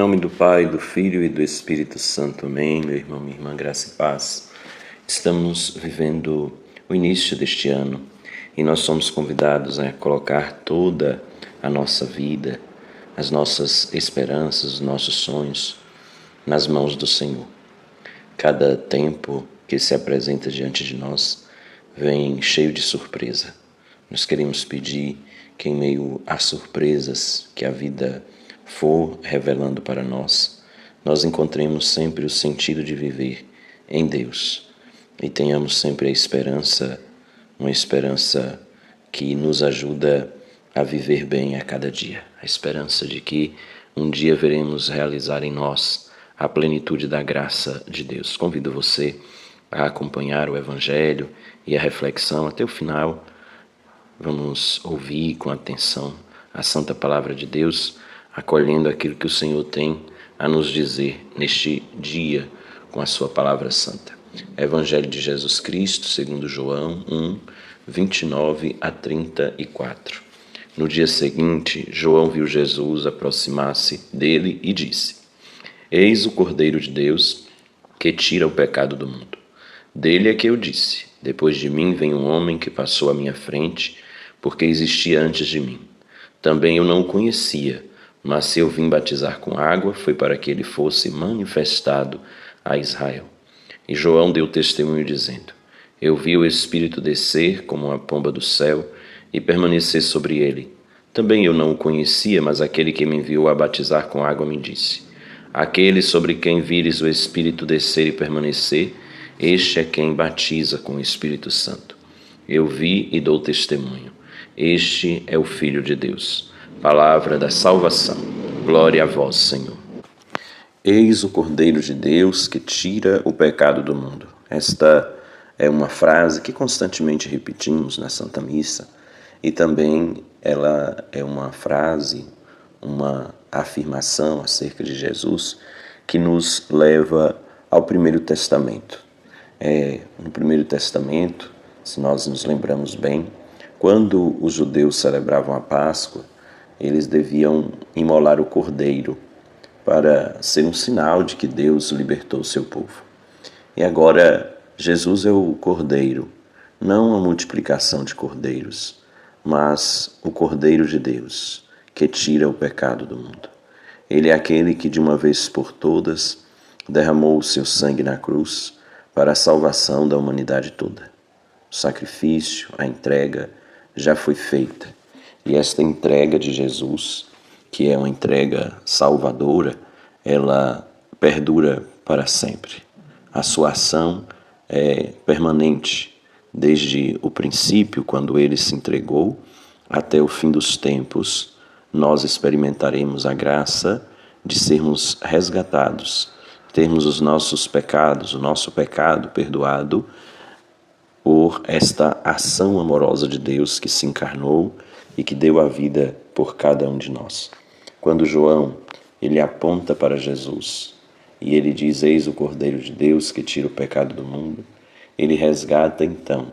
nome do Pai, do Filho e do Espírito Santo. Amém. Meu irmão, minha irmã, graça e paz. Estamos vivendo o início deste ano e nós somos convidados a colocar toda a nossa vida, as nossas esperanças, os nossos sonhos nas mãos do Senhor. Cada tempo que se apresenta diante de nós vem cheio de surpresa. Nós queremos pedir que em meio às surpresas que a vida for revelando para nós, nós encontremos sempre o sentido de viver em Deus e tenhamos sempre a esperança, uma esperança que nos ajuda a viver bem a cada dia. A esperança de que um dia veremos realizar em nós a plenitude da graça de Deus. Convido você a acompanhar o Evangelho e a reflexão até o final. Vamos ouvir com atenção a Santa Palavra de Deus, acolhendo aquilo que o Senhor tem a nos dizer neste dia com a sua Palavra Santa. Evangelho de Jesus Cristo, segundo João 1, 29 a 34. No dia seguinte, João viu Jesus aproximar-se dele e disse: Eis o Cordeiro de Deus que tira o pecado do mundo. Dele é que eu disse: depois de mim vem um homem que passou à minha frente, porque existia antes de mim. Também eu não o conhecia, mas se eu vim batizar com água, foi para que ele fosse manifestado a Israel. E João deu testemunho dizendo: Eu vi o Espírito descer como uma pomba do céu e permanecer sobre ele. Também eu não o conhecia, mas aquele que me enviou a batizar com água me disse: Aquele sobre quem vires o Espírito descer e permanecer, este é quem batiza com o Espírito Santo. Eu vi e dou testemunho. Este é o Filho de Deus. Palavra da salvação. Glória a vós, Senhor. Eis o Cordeiro de Deus que tira o pecado do mundo. Esta é uma frase que constantemente repetimos na Santa Missa e também ela é uma frase, uma afirmação acerca de Jesus que nos leva ao Primeiro Testamento. No Primeiro Testamento, se nós nos lembramos bem, quando os judeus celebravam a Páscoa, eles deviam imolar o cordeiro para ser um sinal de que Deus libertou o seu povo. E agora, Jesus é o cordeiro, não a multiplicação de cordeiros, mas o Cordeiro de Deus, que tira o pecado do mundo. Ele é aquele que de uma vez por todas derramou o seu sangue na cruz para a salvação da humanidade toda. O sacrifício, a entrega já foi feita. E esta entrega de Jesus, que é uma entrega salvadora, ela perdura para sempre. A sua ação é permanente, desde o princípio, quando ele se entregou, até o fim dos tempos, nós experimentaremos a graça de sermos resgatados, termos os nossos pecados, o nosso pecado perdoado por esta ação amorosa de Deus que se encarnou e que deu a vida por cada um de nós. Quando João, ele aponta para Jesus e ele diz: Eis o Cordeiro de Deus que tira o pecado do mundo, ele resgata então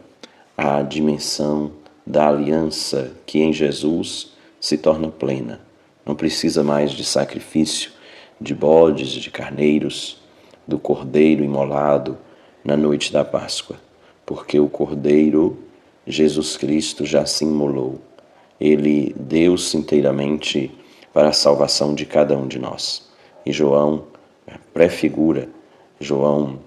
a dimensão da aliança que em Jesus se torna plena. Não precisa mais de sacrifício, de bodes, de carneiros, do cordeiro imolado na noite da Páscoa, porque o Cordeiro, Jesus Cristo, já se imolou. Ele deu-se inteiramente para a salvação de cada um de nós. E João prefigura, João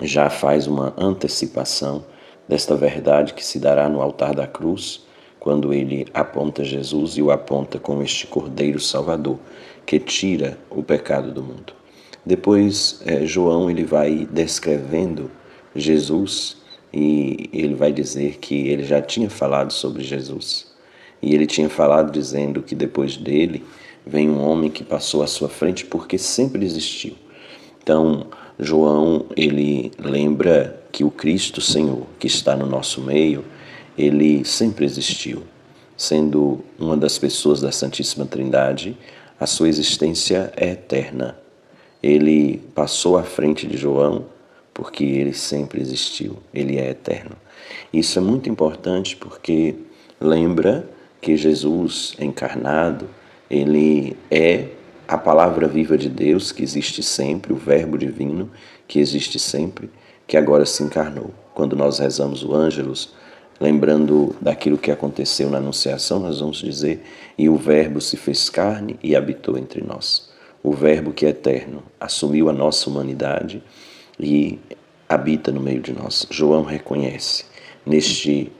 já faz uma antecipação desta verdade que se dará no altar da cruz, quando ele aponta Jesus e o aponta como este Cordeiro Salvador, que tira o pecado do mundo. Depois, João ele vai descrevendo Jesus e ele vai dizer que ele já tinha falado sobre Jesus. E ele tinha falado dizendo que depois dele vem um homem que passou à sua frente porque sempre existiu. Então, João, ele lembra que o Cristo Senhor, que está no nosso meio, ele sempre existiu. Sendo uma das pessoas da Santíssima Trindade, a sua existência é eterna. Ele passou à frente de João porque ele sempre existiu, ele é eterno. Isso é muito importante porque lembra que Jesus encarnado, ele é a palavra viva de Deus, que existe sempre, o Verbo divino, que existe sempre, que agora se encarnou. Quando nós rezamos o Ângelus, lembrando daquilo que aconteceu na Anunciação, nós vamos dizer: e o Verbo se fez carne e habitou entre nós. O Verbo que é eterno assumiu a nossa humanidade e habita no meio de nós. João reconhece neste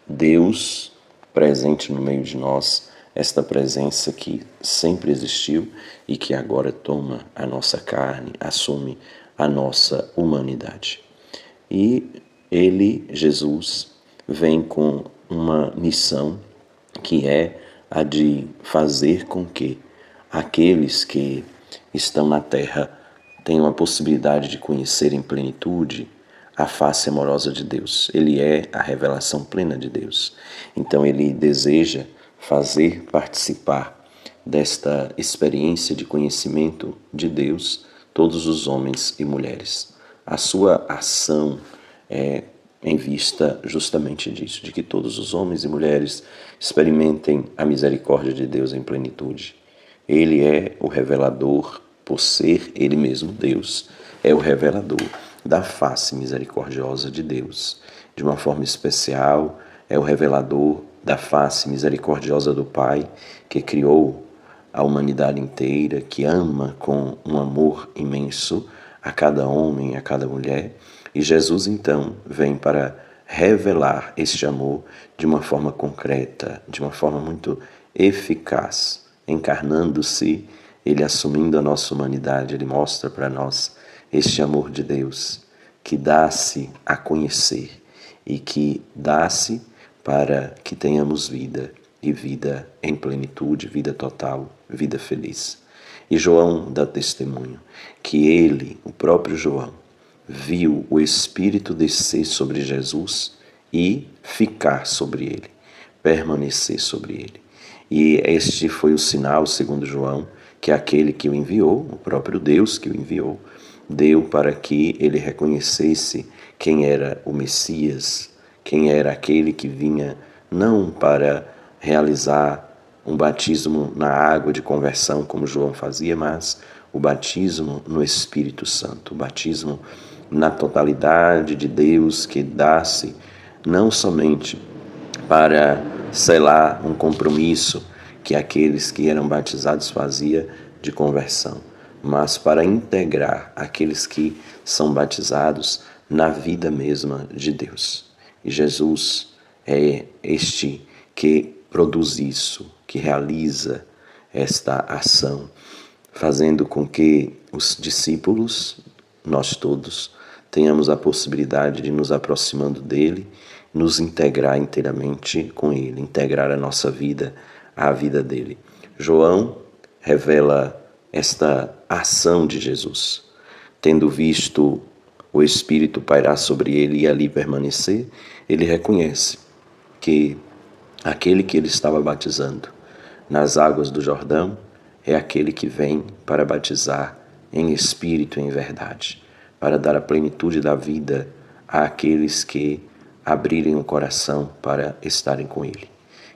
Deus presente no meio de nós esta presença que sempre existiu e que agora toma a nossa carne, assume a nossa humanidade. E ele, Jesus, vem com uma missão que é a de fazer com que aqueles que estão na terra tenham a possibilidade de conhecer em plenitude a face amorosa de Deus. Ele é a revelação plena de Deus. Então ele deseja fazer participar desta experiência de conhecimento de Deus todos os homens e mulheres. A sua ação é em vista justamente disso, de que todos os homens e mulheres experimentem a misericórdia de Deus em plenitude. Ele é o revelador, por ser Ele mesmo Deus, é o revelador da face misericordiosa de Deus. De uma forma especial, é o revelador da face misericordiosa do Pai, que criou a humanidade inteira, que ama com um amor imenso a cada homem, a cada mulher. E Jesus, então, vem para revelar este amor de uma forma concreta, de uma forma muito eficaz. Encarnando-se, ele assumindo a nossa humanidade, ele mostra para nós este amor de Deus, que dá-se a conhecer e que dá-se para que tenhamos vida, e vida em plenitude, vida total, vida feliz. E João dá testemunho que ele, o próprio João, viu o Espírito descer sobre Jesus e ficar sobre ele, permanecer sobre ele. E este foi o sinal, segundo João, que aquele que o enviou, o próprio Deus que o enviou, deu para que ele reconhecesse quem era o Messias, quem era aquele que vinha não para realizar um batismo na água de conversão, como João fazia, mas o batismo no Espírito Santo, o batismo na totalidade de Deus que dá-se não somente para selar um compromisso que aqueles que eram batizados faziam de conversão, mas para integrar aqueles que são batizados na vida mesma de Deus. E Jesus é este que produz isso, que realiza esta ação, fazendo com que os discípulos, nós todos, tenhamos a possibilidade de nos aproximando dele, nos integrar inteiramente com ele, integrar a nossa vida à vida dele. João revela esta ação de Jesus. Tendo visto o Espírito pairar sobre ele e ali permanecer, ele reconhece que aquele que ele estava batizando nas águas do Jordão é aquele que vem para batizar em espírito e em verdade, para dar a plenitude da vida àqueles que abrirem o coração para estarem com ele.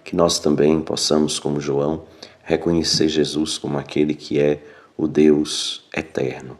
Que nós também possamos, como João, reconhecer Jesus como aquele que é o Deus eterno,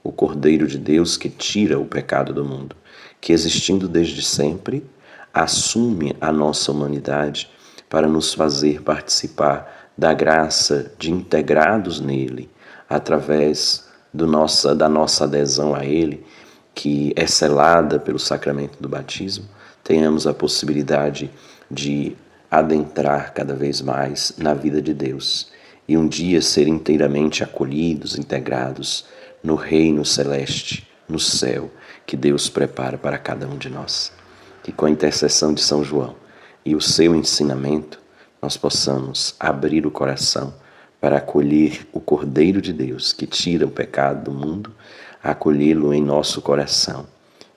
o Cordeiro de Deus que tira o pecado do mundo, que existindo desde sempre, assume a nossa humanidade para nos fazer participar da graça de integrados nele, através da nossa adesão a ele, que é selada pelo sacramento do batismo, tenhamos a possibilidade de adentrar cada vez mais na vida de Deus e um dia ser inteiramente acolhidos, integrados no reino celeste, no céu, que Deus prepara para cada um de nós. Que com a intercessão de São João e o seu ensinamento, nós possamos abrir o coração para acolher o Cordeiro de Deus que tira o pecado do mundo, acolhê-lo em nosso coração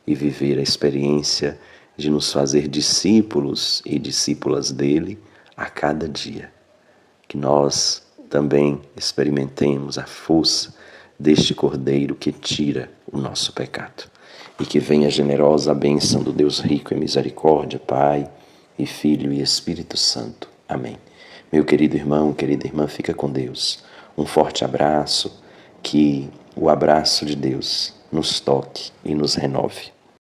e viver a experiência de nos fazer discípulos e discípulas dele a cada dia. Que nós também experimentemos a força deste Cordeiro que tira o nosso pecado. E que venha a generosa bênção do Deus rico em misericórdia, Pai e Filho e Espírito Santo. Amém. Meu querido irmão, querida irmã, fica com Deus. Um forte abraço, que o abraço de Deus nos toque e nos renove.